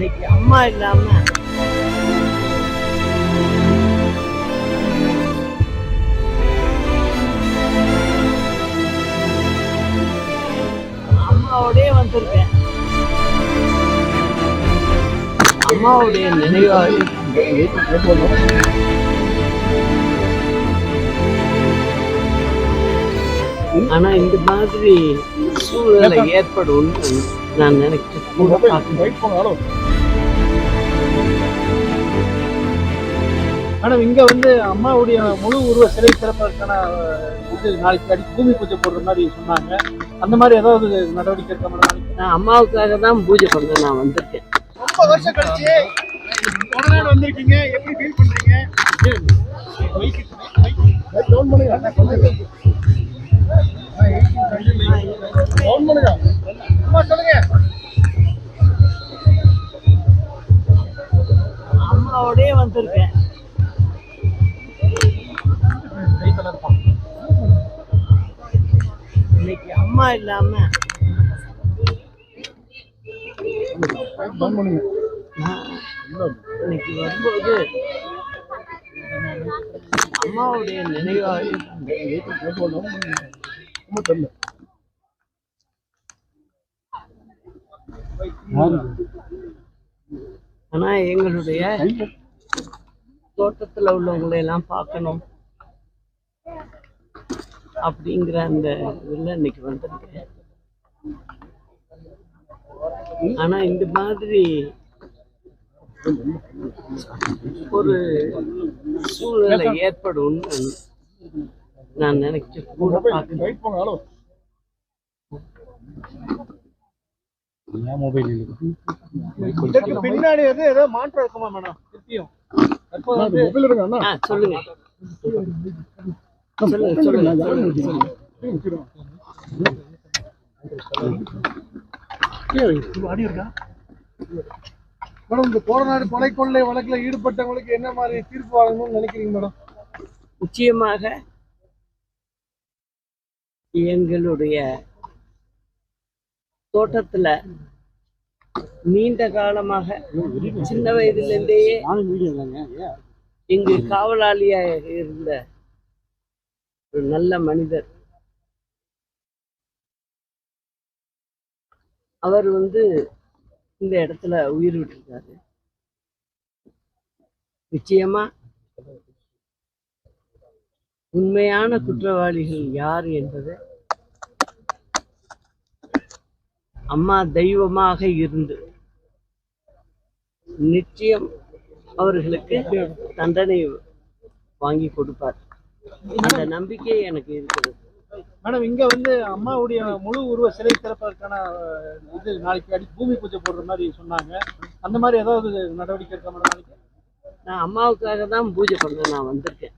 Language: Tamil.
இன்னைக்கு அம்மா இல்லாம அம்மாவோடய வந்திருக்கேன். அம்மாவுடைய நினைவாக ஆனா இந்த மாதிரி சூழ்நிலை ஏற்படும் நான் நினைக்கிறேன். மேடம் இங்க வந்து அம்மாவுடைய முழு உருவ சிலை திறப்பதற்கான இது நாளைக்கு அடி பூமி பூஜை போடுற மாதிரி சொன்னாங்க. அந்த மாதிரி ஏதாவது நடவடிக்கை இருக்க மேடம்? நான் அம்மாவுக்காக தான் பூஜை பண்ண நான் வந்திருக்கேன். ரொம்ப வருஷம் கழிச்சு உடனே வந்திருக்கீங்க, எப்படி ஃபீல் பண்றீங்க? சொல்லுங்க. அம்மாவோடய வந்திருக்கேன். இன்னைக்கு அம்மா இல்லாம இன்னைக்கு வரும்போது அம்மாவுடைய நினைவாக ஆனா எங்களுடைய தோட்டத்துல உள்ளவங்களை எல்லாம் பார்க்கணும் அப்படிங்கிற அந்த இதுல இன்னைக்கு வந்திருக்கேன். ஆனா இந்த மாதிரி ஒரு சூழ்நிலை ஏற்படும் நான் நினைச்சு கூட பார்க்கிறேன். பின்னாடி வந்து ஏதோ மாற்றம் இருக்குமா மேடம்? திருப்பியும் சொல்லுங்க சொல்லுங்க சொல்லுங்க. மேடம் இந்த கோடநாடு கொலை கொள்ளை வழக்குல ஈடுபட்டவங்களுக்கு என்ன மாதிரி தீர்ப்பு வழங்கணும்னு நினைக்கிறீங்க மேடம்? நிச்சயமாக எங்களுடைய தோட்டத்துல நீண்ட காலமாக சின்ன வயதிலிருந்தேயே இங்கு காவலாளியாக இருந்த ஒரு நல்ல மனிதர், அவர் வந்து இந்த இடத்துல உயிர் விட்டிருக்காரு. நிச்சயமா உண்மையான குற்றவாளிகள் யார் என்பது அம்மா தெய்வமாக இருந்து நிச்சயம் அவர்களுக்கு தண்டனை வாங்கி கொடுப்பார். அந்த நம்பிக்கை எனக்கு இருக்கிறது. மேடம் இங்க வந்து அம்மாவுடைய முழு உருவ சிலை திறப்பதற்கான இது நாளைக்கு அடி பூமி பூஜை போடுற மாதிரி சொன்னாங்க. அந்த மாதிரி ஏதாவது நடவடிக்கை இருக்க மேடம்? நான் அம்மாவுக்காக தான் பூஜை பண்ண நான் வந்திருக்கேன்.